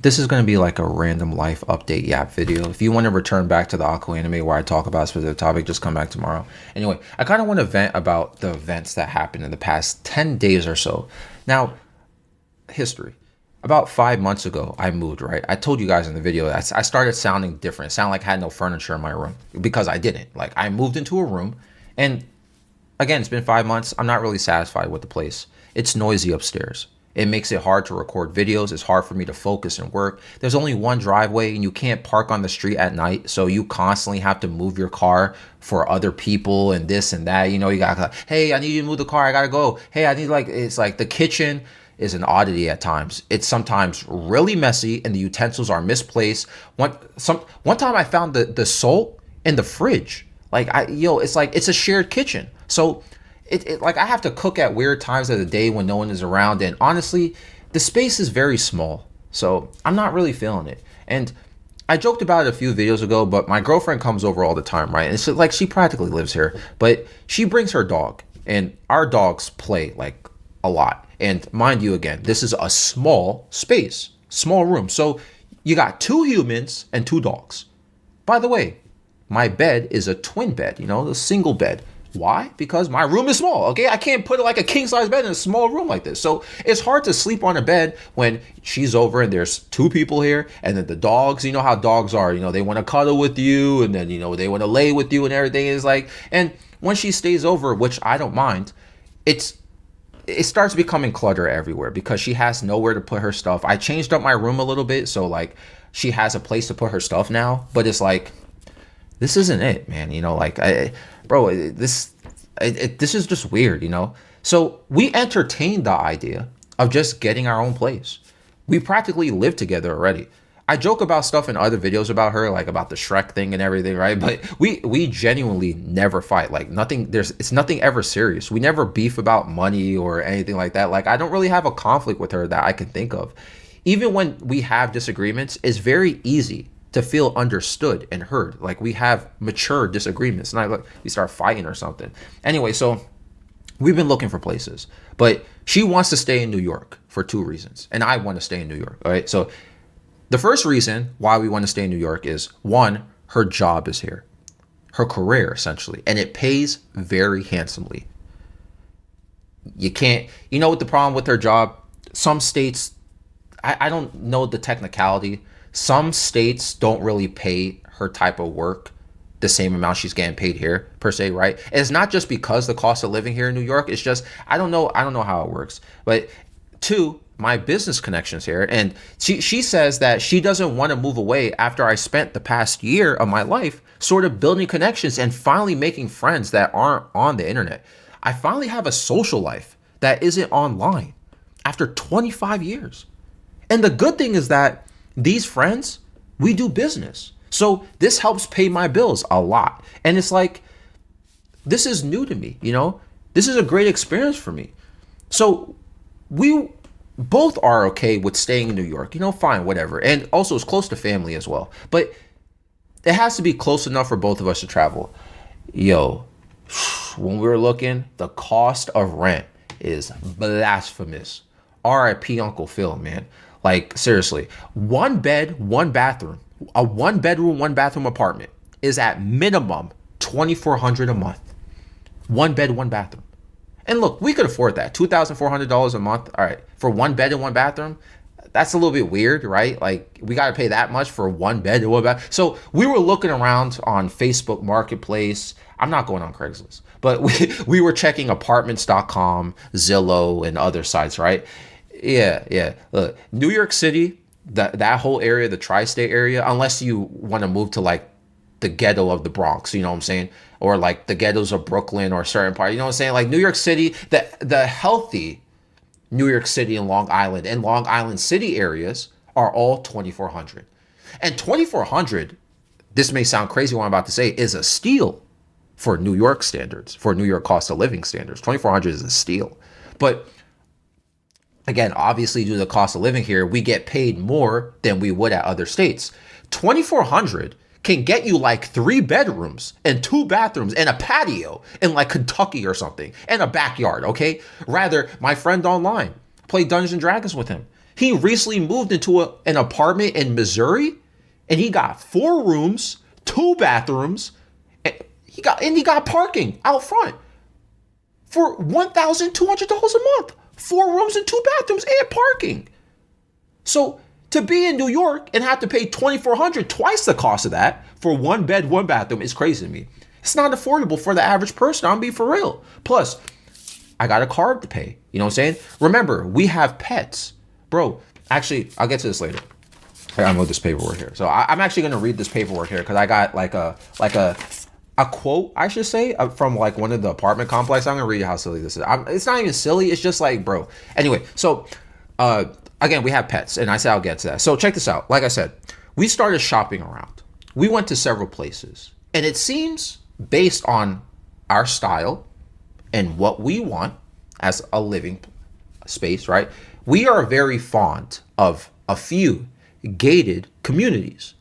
This is going to be like a random life update yap video. If you want to return back to the Aqua anime where I talk about a specific topic, just come back tomorrow. Anyway, I kind of want to vent about the events that happened in the past 10 days or so. Now, history. About 5 months ago, I moved, right? I told you guys in the video, I started sounding different. It sounded like I had no furniture in my room because I didn't. Like, I moved into a room, and again, it's been 5 months. I'm not really satisfied with the place. It's noisy upstairs. It makes it hard to record videos. It's hard for me to focus and work. There's only one driveway and you can't park on the street at night. So you constantly have to move your car for other people and this and that. You know, you got, hey, I need you to move the car. I got to go. Hey, I need it's like the kitchen is an oddity at times. It's sometimes really messy and the utensils are misplaced. One time I found the salt in the fridge. It's like it's a shared kitchen. So it like I have to cook at weird times of the day when no one is around, and honestly the space is very small, so I'm not really feeling it. And I joked about it a few videos ago, but my girlfriend comes over all the time, right? And it's like she practically lives here, but she brings her dog and our dogs play like a lot. And mind you, again, this is a small space, small room, so you got two humans and two dogs. By the way, my bed is a twin bed, a single bed. Why? Because my room is small, okay? I can't put like a king-size bed in a small room like this. So it's hard to sleep on a bed when she's over and there's two people here, and then the dogs, you know how dogs are, they want to cuddle with you, and then, they want to lay with you and everything is like, and when she stays over, which I don't mind, it starts becoming clutter everywhere because she has nowhere to put her stuff. I changed up my room a little bit, so like she has a place to put her stuff now, but it's like, this isn't it, man. This is just weird, So we entertained the idea of just getting our own place. We practically live together already. I joke about stuff in other videos about her, like about the Shrek thing and everything, right? But we genuinely never fight. Like it's nothing ever serious. We never beef about money or anything like that. Like I don't really have a conflict with her that I can think of. Even when we have disagreements, it's very easy to feel understood and heard. Like we have mature disagreements, not like we start fighting or something. Anyway, so we've been looking for places, but she wants to stay in New York for two reasons, and I want to stay in New York. All right, so the first reason why we want to stay in New York is one, her job is here, her career essentially, and it pays very handsomely. You know what the problem with her job? Some states, I don't know the technicality. Some states don't really pay her type of work the same amount she's getting paid here per se, right? And it's not just because the cost of living here in New York. It's just I don't know how it works. But two, my business connections here, and she says that she doesn't want to move away after I spent the past year of my life sort of building connections and finally making friends that aren't on the internet. I finally have a social life that isn't online after 25 years. And the good thing is that these friends, we do business. So this helps pay my bills a lot. And it's like, this is new to me, This is a great experience for me. So we both are okay with staying in New York, fine, whatever. And also it's close to family as well. But it has to be close enough for both of us to travel. When we were looking, the cost of rent is blasphemous. RIP Uncle Phil, man. Like, seriously, one bed, one bathroom, a one bedroom, one bathroom apartment is at minimum $2,400 a month. One bed, one bathroom. And look, we could afford that. $2,400 a month. All right. For one bed and one bathroom, that's a little bit weird, right? Like, we got to pay that much for one bed and one bath. So we were looking around on Facebook Marketplace. I'm not going on Craigslist, but we were checking apartments.com, Zillow, and other sites, right? Yeah. Look, New York City, that whole area, the tri-state area, unless you want to move to like the ghetto of the Bronx, you know what I'm saying? Or like the ghettos of Brooklyn or a certain part, you know what I'm saying? Like New York City, the healthy New York City and Long Island City areas are all 2,400. And 2,400, this may sound crazy what I'm about to say, is a steal for New York standards, for New York cost of living standards. 2,400 is a steal. But again, obviously, due to the cost of living here, we get paid more than we would at other states. 2,400 can get you like 3 bedrooms and 2 bathrooms and a patio in like Kentucky or something and a backyard, okay? Rather, my friend online, played Dungeons and Dragons with him. He recently moved into an apartment in Missouri, and he got 4 rooms, 2 bathrooms, and he got parking out front for $1,200 a month. 4 rooms and 2 bathrooms and parking. So to be in New York and have to pay $2,400, twice the cost of that for 1 bed, 1 bathroom is crazy to me. It's not affordable for the average person. I'm being for real. Plus, I got a card to pay. You know what I'm saying? Remember, we have pets. Bro, actually, I'll get to this later. I gotta move this paperwork here. So I'm actually gonna read this paperwork here because I got like a quote, I should say, from like one of the apartment complex. I'm gonna read you how silly this is. It's not even silly. It's just like, bro. Anyway, so again, we have pets, and I said I'll get to that. So check this out. Like I said, we started shopping around. We went to several places, and it seems based on our style and what we want as a living space, right? We are very fond of a few gated communities.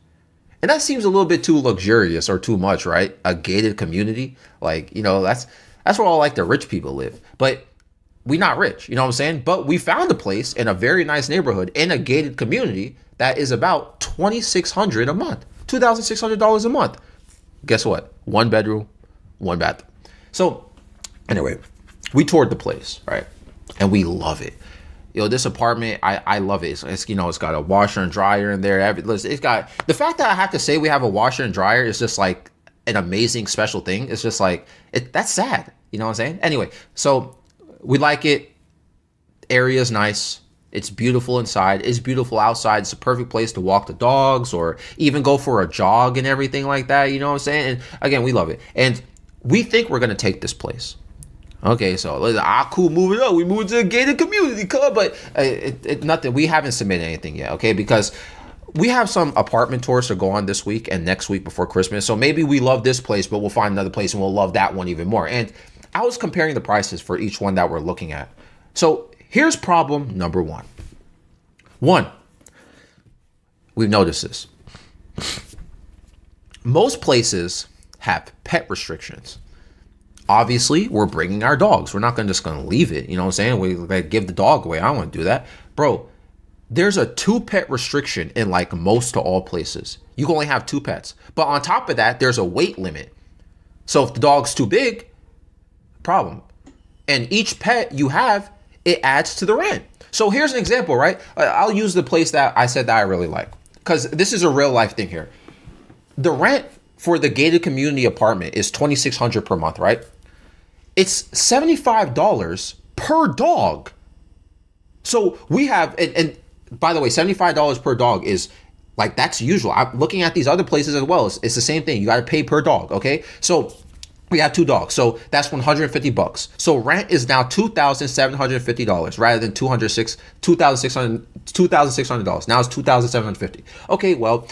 And that seems a little bit too luxurious or too much, right? A gated community. Like, you know, that's where all like the rich people live. But we not rich, you know what I'm saying? But we found a place in a very nice neighborhood in a gated community that is about $2,600 a month, $2,600 a month. Guess what? 1 bedroom, 1 bathroom. So anyway, we toured the place, right? And we love it. Yo, this apartment, I love it. It's you know, it's got a washer and dryer in there. It's got the fact that I have to say we have a washer and dryer is just like an amazing special thing. It's just like that's sad. You know what I'm saying? Anyway, so we like it. Area's nice. It's beautiful inside. It's beautiful outside. It's a perfect place to walk the dogs or even go for a jog and everything like that. You know what I'm saying? And again, we love it. And we think we're gonna take this place. Okay, so cool, moving up. We moved to a gated community club, but nothing. We haven't submitted anything yet, okay? Because we have some apartment tours to go on this week and next week before Christmas. So maybe we love this place, but we'll find another place and we'll love that one even more. And I was comparing the prices for each one that we're looking at. So here's problem number one. We've noticed this. Most places have pet restrictions. Obviously, we're bringing our dogs. We're not just going to leave it. You know what I'm saying? We like give the dog away. I don't want to do that. Bro, there's a 2 pet restriction in like most to all places. You can only have 2 pets. But on top of that, there's a weight limit. So if the dog's too big, problem. And each pet you have, it adds to the rent. So here's an example, right? I'll use the place that I said that I really like. Because this is a real life thing here. The rent for the gated community apartment is $2,600 per month, right? It's $75 per dog. So we have, and by the way, $75 per dog is like, that's usual. I'm looking at these other places as well. It's the same thing. You got to pay per dog. Okay. So we have 2 dogs. So that's $150. So rent is now $2,750 rather than $2,600. Now it's $2,750. Okay. Well,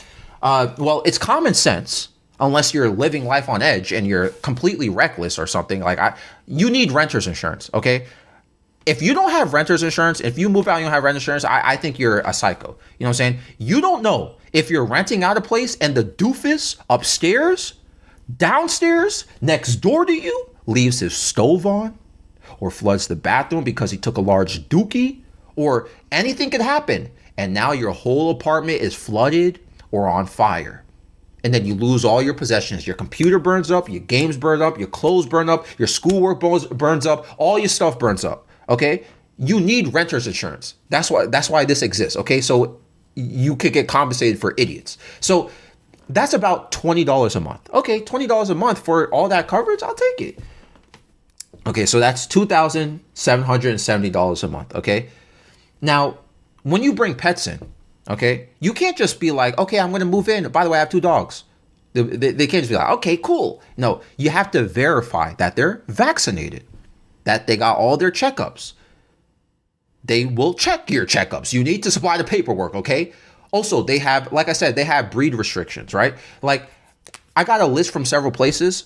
it's common sense. Unless you're living life on edge and you're completely reckless or something, you need renter's insurance, okay? If you don't have renter's insurance, if you move out and you don't have renter's insurance, I think you're a psycho. You know what I'm saying? You don't know if you're renting out a place and the doofus upstairs, downstairs, next door to you leaves his stove on or floods the bathroom because he took a large dookie, or anything could happen. And now your whole apartment is flooded or on fire. And then you lose all your possessions. Your computer burns up, your games burn up, your clothes burn up, your schoolwork burns up, all your stuff burns up. Okay? You need renter's insurance. That's why this exists. Okay? So you could get compensated for idiots. So that's about $20 a month. Okay, $20 a month for all that coverage, I'll take it. Okay, so that's $2,770 a month. Okay? Now, when you bring pets in, okay, you can't just be like, okay, I'm going to move in. By the way, I have 2 dogs. They can't just be like, okay, cool. No, you have to verify that they're vaccinated, that they got all their checkups. They will check your checkups. You need to supply the paperwork, okay? Also, they have, like I said, they have breed restrictions, right? Like, I got a list from several places.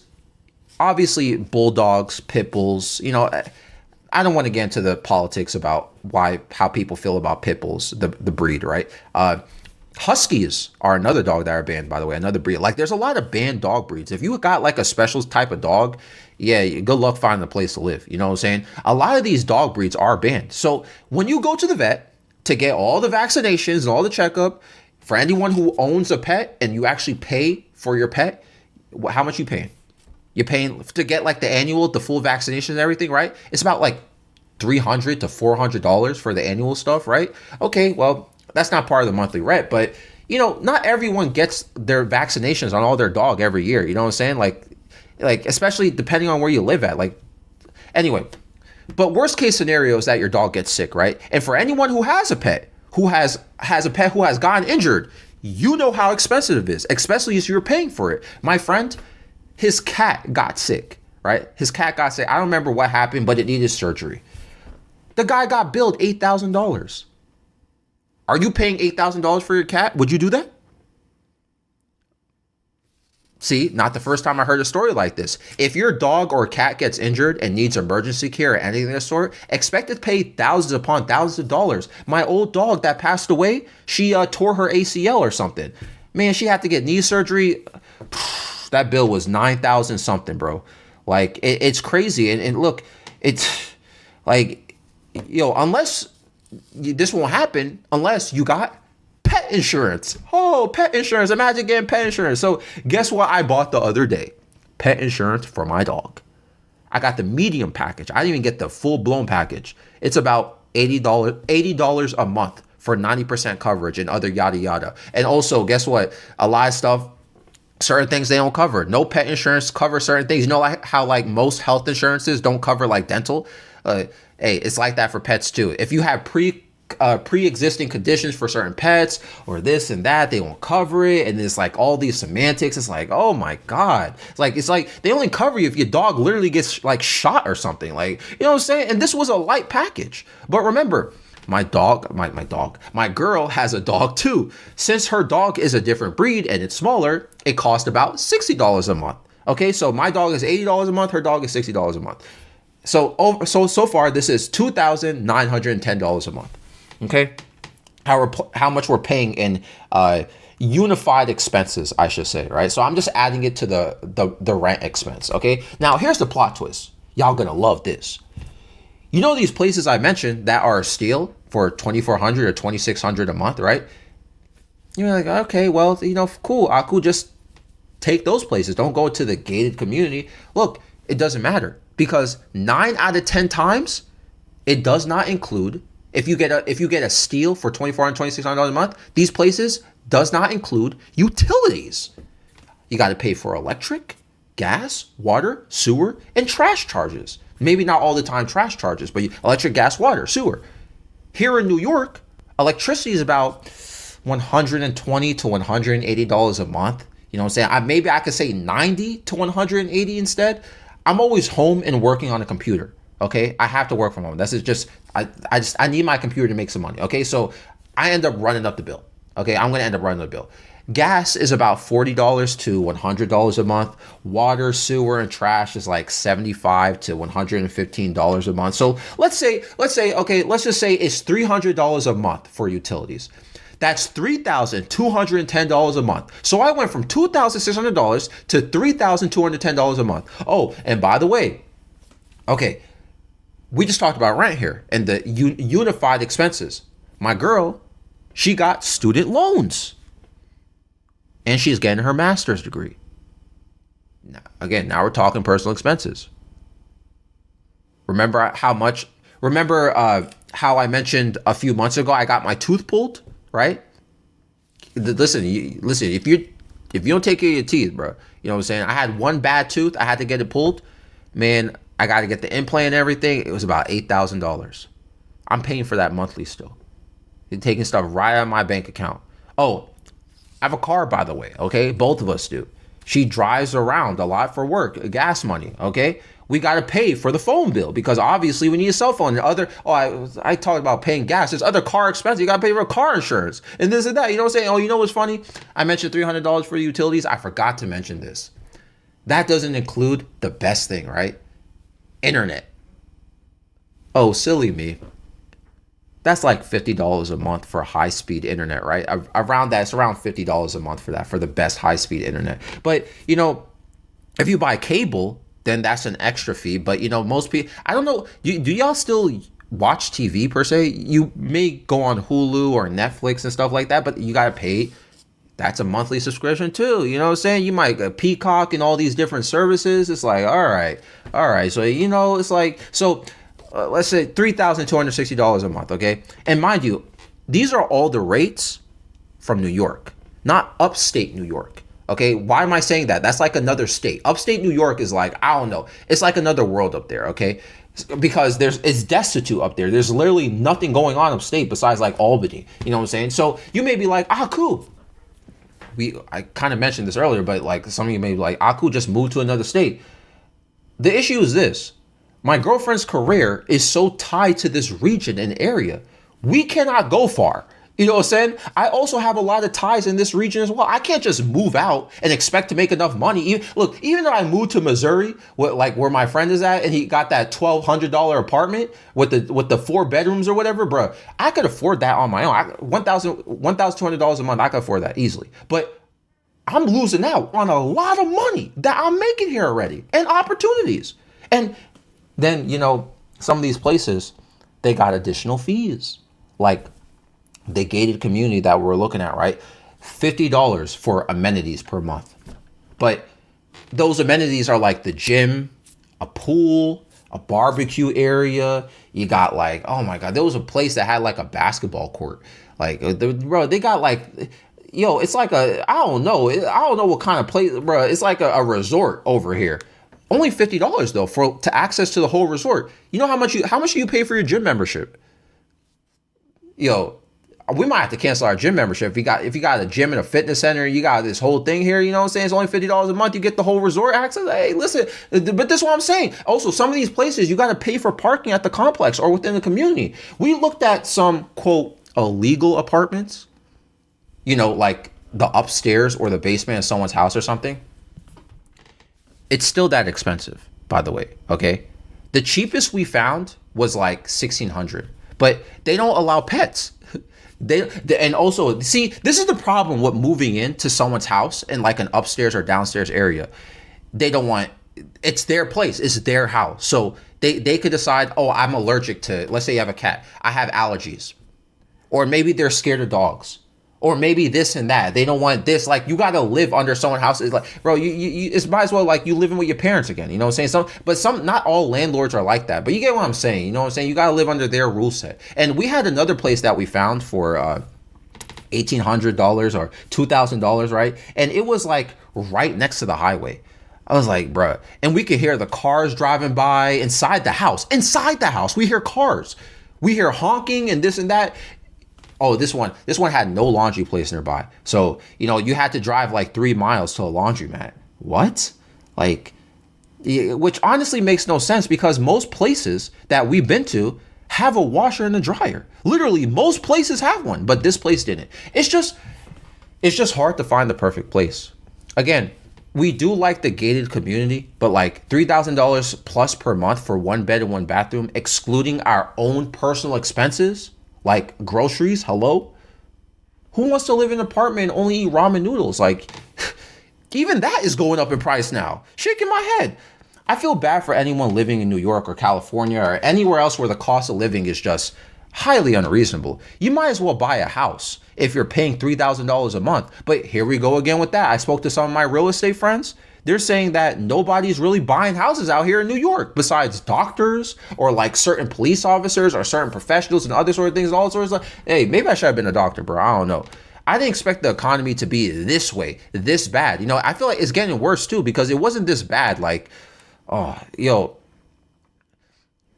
Obviously, bulldogs, pit bulls, you know, I don't want to get into the politics about how people feel about pit bulls, the breed, right? Huskies are another dog that are banned, by the way, another breed. Like, there's a lot of banned dog breeds. If you got like a special type of dog, yeah, good luck finding a place to live. You know what I'm saying? A lot of these dog breeds are banned. So when you go to the vet, to get all the vaccinations and all the checkup. For anyone who owns a pet and you actually pay for your pet, how much you paying? You're paying to get like the annual, the full vaccination and everything, right? It's about like $300 to $400 for the annual stuff, right? Okay, well, that's not part of the monthly rent, but not everyone gets their vaccinations on all their dog every year. You know what I'm saying? Like especially depending on where you live at. Like, anyway, but worst case scenario is that your dog gets sick, right? And for anyone who has a pet, who has a pet who has gotten injured, you know how expensive it is, especially if you're paying for it. My friend, his cat got sick, right? His cat got sick. I don't remember what happened, but it needed surgery. The guy got billed $8,000. Are you paying $8,000 for your cat? Would you do that? See, not the first time I heard a story like this. If your dog or cat gets injured and needs emergency care or anything of the sort, expect to pay thousands upon thousands of dollars. My old dog that passed away, she tore her ACL or something. Man, she had to get knee surgery. That bill was $9,000 something, bro. Like, it's crazy. And look, it's like, unless this won't happen unless you got pet insurance. Oh, pet insurance. Imagine getting pet insurance. So guess what I bought the other day? Pet insurance for my dog. I got the medium package. I didn't even get the full-blown package. It's about $80 a month for 90% coverage and other yada yada. And also, guess what? A lot of stuff, certain things they don't cover. No pet insurance covers certain things. You know, like how like most health insurances don't cover like dental? Hey, it's like that for pets too. If you have pre-existing conditions for certain pets or this and that, they won't cover it. And it's like all these semantics. It's like, oh my God. It's like they only cover you if your dog literally gets like shot or something. Like, you know what I'm saying? And this was a light package. But remember, my girl has a dog too. Since her dog is a different breed and it's smaller, it costs about $60 a month. Okay, so my dog is $80 a month. Her dog is $60 a month. So far, this is $2,910 a month. Okay, how much we're paying in unified expenses, I should say, right? So I'm just adding it to the rent expense. Okay, now here's the plot twist. Y'all gonna love this. You know these places I mentioned that are steal for $2,400 or $2,600 a month, right? You're like, okay, well, cool. Aku, just take those places. Don't go to the gated community. Look, it doesn't matter. Because 9 out of 10 times, it does not include, if you get a steal for $2,400, $2,600 a month, these places does not include utilities. You got to pay for electric, gas, water, sewer, and trash charges. Maybe not all the time trash charges, but electric, gas, water, sewer. Here in New York, electricity is about $120 to $180 a month. You know what I'm saying? Maybe I could say $90 to $180 instead. I'm always home and working on a computer. Okay, I have to work from home. That's just I need my computer to make some money. Okay, so I end up running up the bill. Okay, I'm gonna end up running the bill. Gas is about $40 to $100 a month. Water, sewer, and trash is like $75 to $115 a month. So let's say okay, let's just say it's $300 a month for utilities. That's $3,210 a month. So I went from $2,600 to $3,210 a month. Oh, and by the way, okay, we just talked about rent here and the unified expenses. My girl, she got student loans and she's getting her master's degree. Now we're talking personal expenses. Remember how I mentioned a few months ago I got my tooth pulled? Right? Listen. If you don't take care of your teeth, bro, you know what I'm saying. I had one bad tooth. I had to get it pulled. Man, I got to get the implant and everything. It was about $8,000. I'm paying for that monthly still. They're taking stuff right out of my bank account. Oh, I have a car, by the way. Okay, both of us do. She drives around a lot for work, gas money. Okay, we got to pay for the phone bill because obviously we need a cell phone. I talked about paying gas. There's other car expenses. You got to pay for car insurance and this and that. You know what I'm saying? Oh, you know what's funny? I mentioned $300 for utilities. I forgot to mention this. That doesn't include the best thing, right? Internet. Oh, silly me. That's like $50 a month for high-speed internet, right? Around that, it's around $50 a month for that, for the best high-speed internet. But, if you buy cable, then that's an extra fee. But, most people, I don't know, do y'all still watch TV per se. You may go on Hulu or Netflix and stuff like that, but you gotta pay. That's a monthly subscription too. You know what I'm saying? You might Peacock and all these different services. It's like, all right. So it's like let's say $3,260 a month. Okay, and mind you, these are all the rates from New York, not upstate New York. Okay, why am I saying that? That's like another state. Upstate New York is like, I don't know. It's like another world up there, okay? Because it's destitute up there. There's literally nothing going on upstate besides like Albany. You know what I'm saying? So you may be like, cool. I kind of mentioned this earlier, but like some of you may be like, cool, just move to another state. The issue is this. My girlfriend's career is so tied to this region and area. We cannot go far. You know what I'm saying? I also have a lot of ties in this region as well. I can't just move out and expect to make enough money. Even though I moved to Missouri, where my friend is at, and he got that $1,200 apartment with the 4 bedrooms or whatever, bro, I could afford that on my own. $1,200 a month, I could afford that easily. But I'm losing out on a lot of money that I'm making here already and opportunities. And then, some of these places, they got additional fees. Like the gated community that we're looking at, right? $50 for amenities per month. But those amenities are like the gym, a pool, a barbecue area. You got like, oh my God, there was a place that had like a basketball court. Like, bro, they got like, it's like I don't know what kind of place, bro. It's like a resort over here. Only $50 though to access to the whole resort. You know how much do you pay for your gym membership? We might have to cancel our gym membership. If you got a gym and a fitness center, you got this whole thing here, you know what I'm saying? It's only $50 a month. You get the whole resort access. Hey, listen, but this is what I'm saying. Also, some of these places, you got to pay for parking at the complex or within the community. We looked at some, quote, illegal apartments, like the upstairs or the basement of someone's house or something. It's still that expensive, by the way, okay? The cheapest we found was like $1,600, but they don't allow pets. And also, see, this is the problem with moving into someone's house in like an upstairs or downstairs area. They don't want, it's their place, it's their house. So they could decide, I'm allergic to, let's say you have a cat, I have allergies. Or maybe they're scared of dogs. Or maybe this and that. They don't want this. Like, you got to live under someone's house. It's like, bro, it's might as well like you living with your parents again. You know what I'm saying? Not all landlords are like that. But you get what I'm saying. You know what I'm saying? You got to live under their rule set. And we had another place that we found for $1,800 or $2,000, right? And it was like right next to the highway. I was like, bro. And we could hear the cars driving by inside the house. Inside the house, we hear cars. We hear honking and this and that. Oh, this one had no laundry place nearby. So, you had to drive like 3 miles to a laundromat. What? Like, which honestly makes no sense because most places that we've been to have a washer and a dryer. Literally, most places have one, but this place didn't. It's just hard to find the perfect place. Again, we do like the gated community, but like $3,000 plus per month for 1 bed and 1 bathroom, excluding our own personal expenses, like groceries, hello? Who wants to live in an apartment and only eat ramen noodles? Like, even that is going up in price now. Shaking my head. I feel bad for anyone living in New York or California or anywhere else where the cost of living is just highly unreasonable. You might as well buy a house if you're paying $3,000 a month. But here we go again with that. I spoke to some of my real estate friends. They're saying that nobody's really buying houses out here in New York besides doctors or like certain police officers or certain professionals and other sort of things and all sorts of stuff. Hey, maybe I should have been a doctor, bro. I don't know. I didn't expect the economy to be this way, this bad. I feel like it's getting worse too because it wasn't this bad. Like,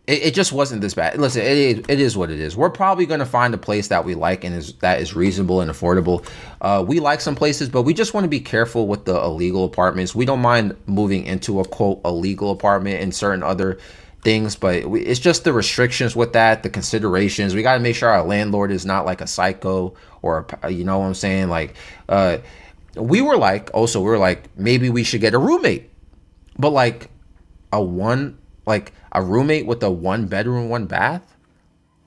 it just wasn't this bad. Listen, it is what it is. We're probably going to find a place that we like and that is reasonable and affordable. We like some places, but we just want to be careful with the illegal apartments. We don't mind moving into a quote illegal apartment and certain other things, but it's just the restrictions with that, the considerations. We got to make sure our landlord is not like a psycho or you know what I'm saying? Like, we were like, maybe we should get a roommate, but like a roommate with a 1 bedroom, 1 bath?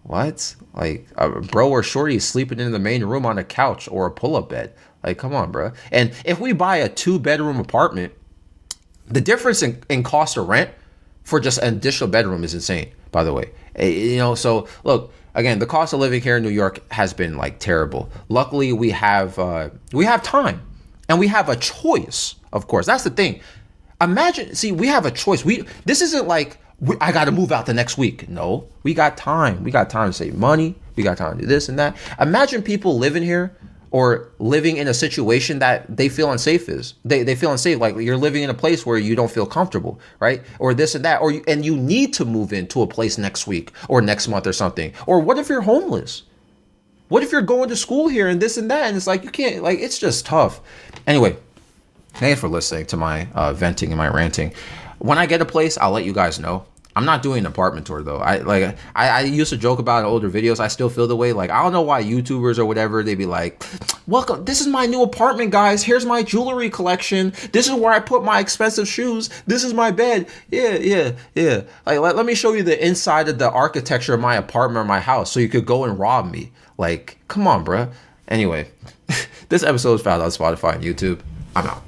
What? Like a bro or shorty sleeping in the main room on a couch or a pull-up bed. Like, come on, bro. And if we buy a 2-bedroom apartment, the difference in cost of rent for just an additional bedroom is insane. by the way. You know, so look, again, the cost of living here in New York has been like terrible. Luckily, we have time, and we have a choice. Of course, that's the thing. Imagine, see, we have a choice. This isn't like I got to move out the next week. No, we got time. We got time to save money. We got time to do this and that. Imagine people living here or living in a situation that they feel unsafe is. They feel unsafe. Like you're living in a place where you don't feel comfortable, right? Or this and that, and you need to move into a place next week or next month or something. Or what if you're homeless? What if you're going to school here and this and that? And it's like, you can't, like, it's just tough. Anyway, thanks for listening to my venting and my ranting. When I get a place, I'll let you guys know. I'm not doing an apartment tour though. I used to joke about in older videos. I still feel the way. Like, I don't know why YouTubers or whatever, they be like, welcome, this is my new apartment, guys. Here's my jewelry collection. This is where I put my expensive shoes. This is my bed. Yeah. Like, let me show you the inside of the architecture of my apartment or my house so you could go and rob me. Like, come on, bruh. Anyway, this episode is found on Spotify and YouTube. I'm out.